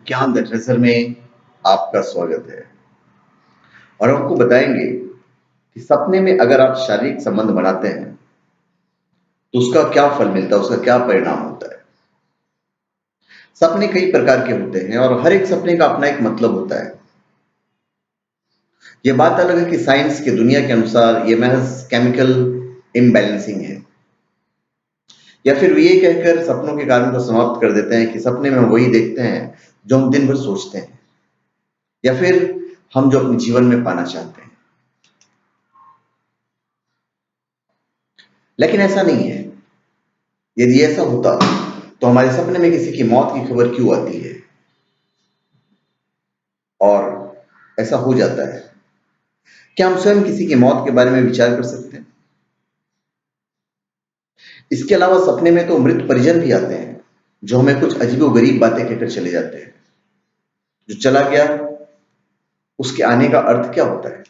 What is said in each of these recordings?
ज्ञान the treasure में आपका स्वागत है। और आपको बताएंगे कि सपने में अगर आप शारीरिक संबंध बनाते हैं तो उसका क्या फल मिलता है, उसका क्या परिणाम होता है। सपने कई प्रकार के होते हैं और हर एक सपने का अपना एक मतलब होता है। यह बात अलग है कि साइंस की दुनिया के अनुसार यह महज केमिकल इम्बैलेंसिंग है, या फिर वे ये कहकर सपनों के कारण को समाप्त कर देते हैं कि सपने में हम वही देखते हैं जो हम दिन भर सोचते हैं, या फिर हम जो अपने जीवन में पाना चाहते हैं। लेकिन ऐसा नहीं है। यदि ऐसा होता तो हमारे सपने में किसी की मौत की खबर क्यों आती है? और ऐसा हो जाता है, क्या हम स्वयं किसी की मौत के बारे में विचार कर सकते हैं? इसके अलावा सपने में तो मृत परिजन भी आते हैं जो हमें कुछ अजीबोगरीब बातें कहकर चले जाते हैं। जो चला गया उसके आने का अर्थ क्या होता है?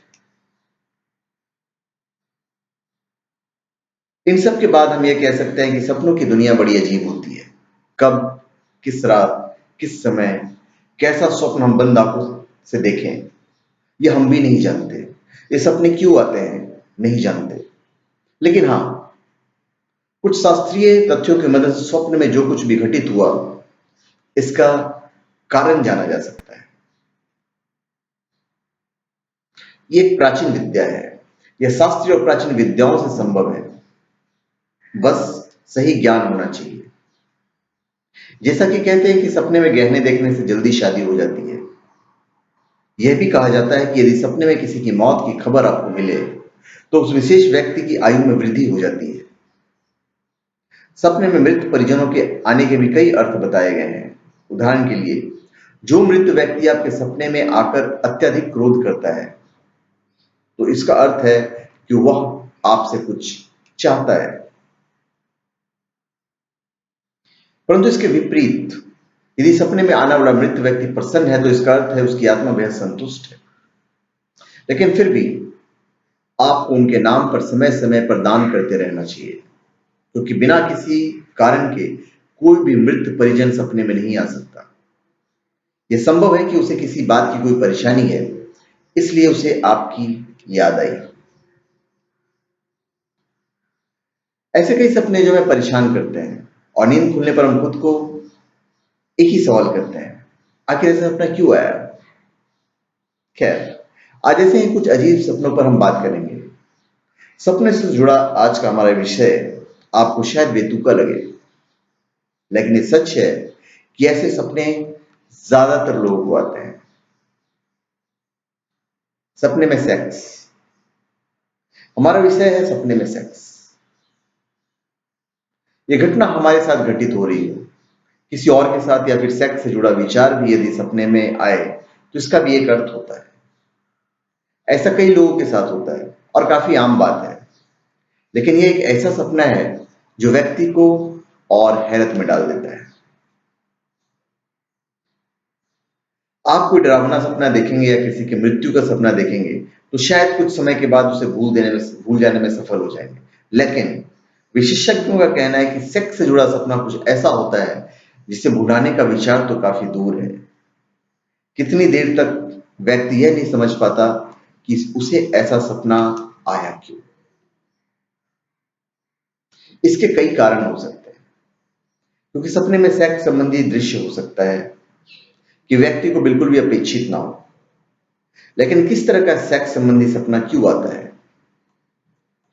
इन सब के बाद हम ये कह सकते हैं कि सपनों की दुनिया बड़ी अजीब होती है। कब, किस रात, किस समय, कैसा स्वप्न हम बंद आंखों से देखें, ये हम भी नहीं जानते। ये सपने क्यों आते हैं, नहीं जानते। लेकिन हाँ, कुछ शास्त्रीय तथ्यों की मदद से स्वप्न में जो कुछ भी घटित हुआ इसका कारण जाना जा सकता है। ये एक प्राचीन विद्या है। यह शास्त्रीय और प्राचीन विद्याओं से संभव है, बस सही ज्ञान होना चाहिए। जैसा कि कहते हैं कि सपने में गहने देखने से जल्दी शादी हो जाती है, यह भी कहा जाता है कि यदि सपने में किसी की मौत की खबर आपको मिले तो उस विशेष व्यक्ति की आयु में वृद्धि हो जाती है। सपने में मृत परिजनों के आने के भी कई अर्थ बताए गए हैं। उदाहरण के लिए, जो मृत व्यक्ति आपके सपने में आकर अत्यधिक क्रोध करता है तो इसका अर्थ है कि वह आपसे कुछ चाहता है। परंतु इसके विपरीत, यदि सपने में आना वाला मृत व्यक्ति प्रसन्न है तो इसका अर्थ है उसकी आत्मा बेहद संतुष्ट है। लेकिन फिर भी आपको उनके नाम पर समय समय पर दान करते रहना चाहिए, क्योंकि बिना किसी कारण के कोई भी मृत परिजन सपने में नहीं आ सकता। यह संभव है कि उसे किसी बात की कोई परेशानी है, इसलिए उसे आपकी याद आई। ऐसे कई सपने जो हमें परेशान करते हैं और नींद खुलने पर हम खुद को एक ही सवाल करते हैं, आखिर ऐसा सपना क्यों आया? खैर, आज ऐसे ही कुछ अजीब सपनों पर हम बात करेंगे। सपने से जुड़ा आज का हमारा विषय आपको शायद बेतुका लगे, लेकिन ये सच है कि ऐसे सपने ज्यादातर लोगों को आते हैं। सपने में सेक्स। हमारा विषय है सपने में सेक्स। ये घटना हमारे साथ घटित हो रही हो, किसी और के साथ, या फिर सेक्स से जुड़ा विचार भी यदि सपने में आए तो इसका भी एक अर्थ होता है। ऐसा कई लोगों के साथ होता है और काफी आम बात है। लेकिन ये एक ऐसा सपना है जो व्यक्ति को और हैरत में डाल देता है। आप कोई डरावना सपना देखेंगे या किसी की मृत्यु का सपना देखेंगे तो शायद कुछ समय के बाद उसे भूल जाने में सफल हो जाएंगे। लेकिन विशेषज्ञों का कहना है कि सेक्स से जुड़ा सपना कुछ ऐसा होता है जिसे भुलाने का विचार तो काफी दूर है। कितनी देर तक व्यक्ति यह नहीं समझ पाता कि उसे ऐसा सपना आया क्यों। इसके कई कारण हो सकते हैं, क्योंकि सपने में सेक्स संबंधी दृश्य हो सकता है कि व्यक्ति को बिल्कुल भी अपेक्षित ना हो। लेकिन किस तरह का सेक्स संबंधी सपना क्यों आता है,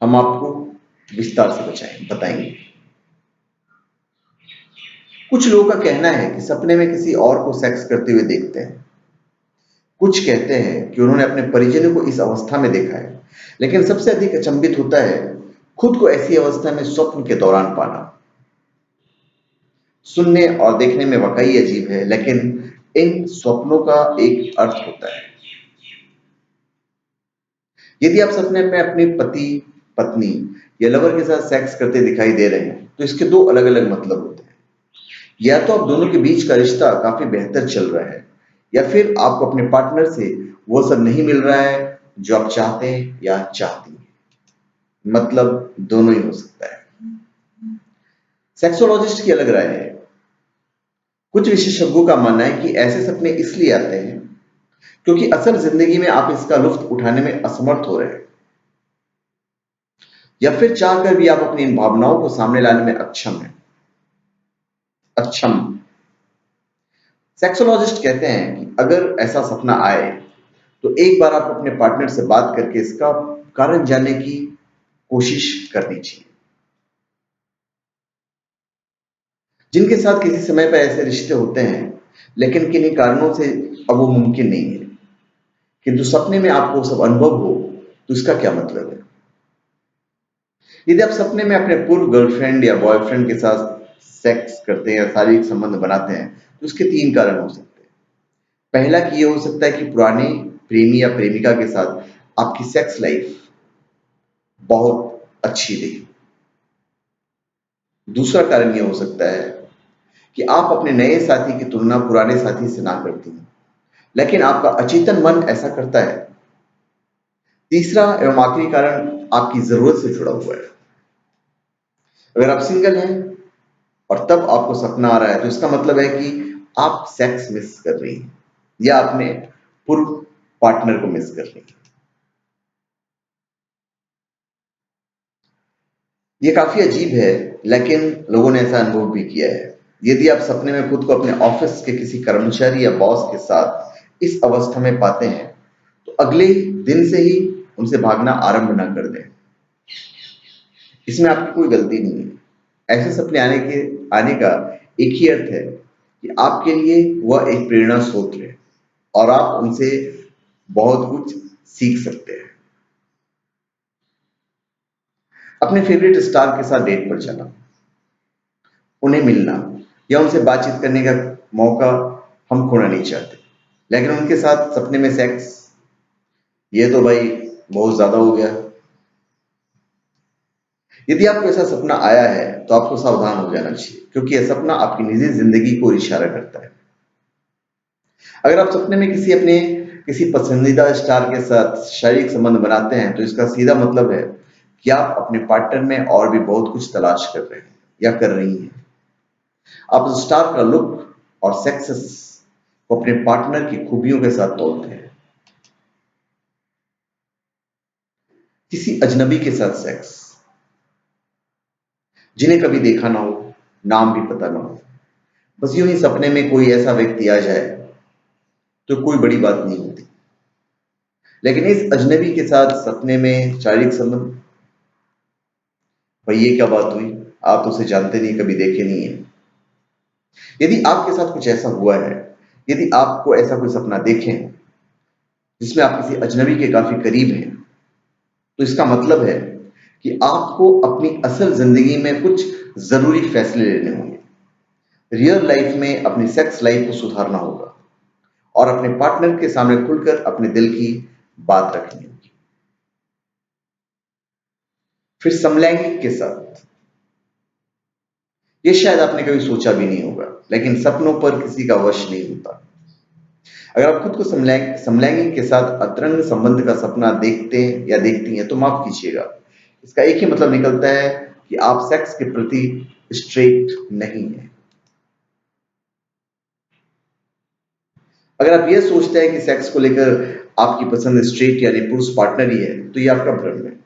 हम आपको विस्तार से बताएंगे। कुछ लोगों का कहना है कि सपने में किसी और को सेक्स करते हुए देखते हैं। कुछ कहते हैं कि उन्होंने अपने परिजनों को इस अवस्था में देखा है। लेकिन सबसे अधिक अचंभित होता है खुद को ऐसी अवस्था में स्वप्न के दौरान पाना। सुनने और देखने में वाकई अजीब है, लेकिन इन स्वप्नों का एक अर्थ होता है। यदि आप सपने में अपने पति, पत्नी या लवर के साथ सेक्स करते दिखाई दे रहे हैं तो इसके दो अलग अलग मतलब होते हैं। या तो आप दोनों के बीच का रिश्ता काफी बेहतर चल रहा है, या फिर आपको अपने पार्टनर से वो सब नहीं मिल रहा है जो आप चाहते हैं या चाहती हैं। मतलब दोनों ही हो सकता है। सेक्सोलॉजिस्ट की अलग राय है। कुछ विशेषज्ञों का मानना है कि ऐसे सपने इसलिए आते हैं क्योंकि असल जिंदगी में आप इसका लुत्फ उठाने में असमर्थ हो रहे हैं, या फिर चाहकर भी आप अपनी इन भावनाओं को सामने लाने में अक्षम। सेक्सोलॉजिस्ट कहते हैं कि अगर ऐसा सपना आए तो एक बार आप अपने पार्टनर से बात करके इसका कारण जानने की कोशिश करनी चाहिए। जिनके साथ किसी समय पर ऐसे रिश्ते होते हैं लेकिन किन्हीं कारणों से अब वो मुमकिन नहीं है, किंतु सपने में आपको सब अनुभव हो, तो इसका क्या मतलब है? यदि आप सपने में अपने पूर्व गर्लफ्रेंड या बॉयफ्रेंड के साथ सेक्स करते हैं या शारीरिक संबंध बनाते हैं, तो इसके 3 कारण हो सकते हैं। पहला कि ये हो सकता है कि पुराने प्रेमी या प्रेमिका के साथ आपकी सेक्स लाइफ बहुत अच्छी रही। दूसरा कारण ये हो सकता है कि आप अपने नए साथी की तुलना पुराने साथी से ना करती हैं, लेकिन आपका अचेतन मन ऐसा करता है। तीसरा एवं आखिरी कारण आपकी जरूरत से जुड़ा हुआ है। अगर आप सिंगल हैं और तब आपको सपना आ रहा है, तो इसका मतलब है कि आप सेक्स मिस कर रही हैं या अपने पूर्व पार्टनर को मिस कर रही हैं। ये काफी अजीब है, लेकिन लोगों ने ऐसा अनुभव भी किया है। यदि आप सपने में खुद को अपने ऑफिस के किसी कर्मचारी या बॉस के साथ इस अवस्था में पाते हैं, तो अगले दिन से ही उनसे भागना आरंभ ना कर दें। इसमें आपकी कोई गलती नहीं है। ऐसे सपने आने का एक ही अर्थ है कि आपके लिए वह एक प्रेरणा स्रोत है और आप उनसे बहुत कुछ सीख सकते हैं। अपने फेवरेट स्टार के साथ डेट पर जाना, उन्हें मिलना या उनसे बातचीत करने का मौका हम खोना नहीं चाहते, लेकिन उनके साथ सपने में सेक्स, ये तो भाई बहुत ज्यादा हो गया। यदि आपको ऐसा सपना आया है तो आपको सावधान हो जाना चाहिए, क्योंकि यह सपना आपकी निजी जिंदगी को इशारा करता है। अगर आप सपने में किसी पसंदीदा स्टार के साथ शारीरिक संबंध बनाते हैं, तो इसका सीधा मतलब है कि आप अपने पार्टनर में और भी बहुत कुछ तलाश कर रहे हैं या कर रही हैं। आप उस स्टार का लुक और सेक्सेस को अपने पार्टनर की खूबियों के साथ तोलते हैं। किसी अजनबी के साथ सेक्स, जिन्हें कभी देखा ना हो, नाम भी पता ना हो, बस यूं ही सपने में कोई ऐसा व्यक्ति आ जाए, तो कोई बड़ी बात नहीं होती। लेकिन इस अजनबी के साथ सपने में शारीरिक संबंध, भाई ये क्या बात हुई? आप तो उसे जानते नहीं, कभी देखे नहीं है। यदि आपके साथ कुछ ऐसा हुआ है, यदि आपको ऐसा कोई सपना देखें जिसमें आप किसी अजनबी के काफी करीब हैं, तो इसका मतलब है कि आपको अपनी असल जिंदगी में कुछ जरूरी फैसले लेने होंगे। रियल लाइफ में अपनी सेक्स लाइफ को सुधारना होगा और अपने पार्टनर के सामने खुलकर अपने दिल की बात रखनी होगी। फिर समलैंगिक के साथ, ये शायद आपने कभी सोचा भी नहीं होगा, लेकिन सपनों पर किसी का वश नहीं होता। अगर आप खुद को समलैंगिक के साथ अतरंग संबंध का सपना देखते हैं या देखती हैं, तो माफ कीजिएगा, इसका एक ही मतलब निकलता है कि आप सेक्स के प्रति स्ट्रेट नहीं है। अगर आप यह सोचते हैं कि सेक्स को लेकर आपकी पसंद स्ट्रेट यानी पुरुष पार्टनर ही है, तो यह आपका भ्रम है।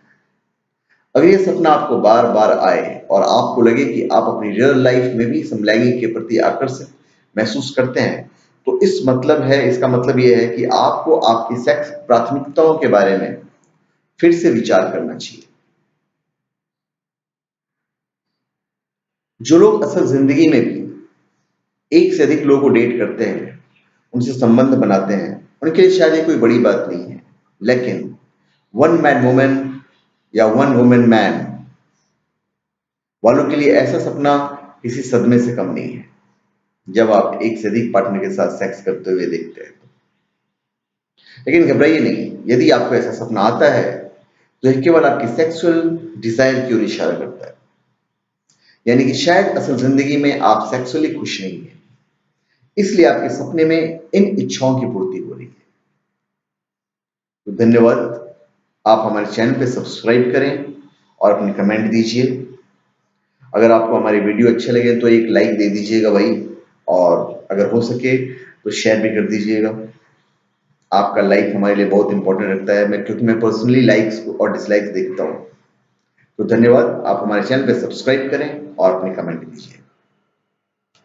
अगर यह सपना आपको बार बार आए और आपको लगे कि आप अपनी रियल लाइफ में भी समलैंगिक के प्रति आकर्षित महसूस करते हैं, तो इसका मतलब यह है कि आपको आपकी सेक्स प्राथमिकताओं के बारे में फिर से विचार करना चाहिए। जो लोग असल जिंदगी में भी एक से अधिक लोगों को डेट करते हैं, उनसे संबंध बनाते हैं, उनके लिए शायद ये कोई बड़ी बात नहीं है। लेकिन वन मैन वुमेन या वन वुमेन मैन वालों के लिए ऐसा सपना किसी सदमे से कम नहीं है, जब आप एक से अधिक पार्टनर के साथ सेक्स करते हुए देखते हैं। लेकिन घबराइए नहीं, यदि आपको ऐसा सपना आता है, तो यह केवल आपकी सेक्सुअल डिजायर की ओर इशारा करता है। यानी कि शायद असल जिंदगी में आप सेक्सुअली खुश नहीं हैं, इसलिए आपके सपने में इन इच्छाओं की पूर्ति हो रही है। तो धन्यवाद। आप हमारे चैनल पे सब्सक्राइब करें और अपनी कमेंट दीजिए। अगर आपको हमारी वीडियो अच्छे लगे तो एक लाइक दे दीजिएगा भाई, और अगर हो सके तो शेयर भी कर दीजिएगा। आपका लाइक हमारे लिए बहुत इंपॉर्टेंट रखता है, क्योंकि मैं पर्सनली लाइक्स और डिसलाइक्स देखता हूँ। तो धन्यवाद। आप हमारे चैनल पे सब्सक्राइब करें और अपने कमेंट दीजिए।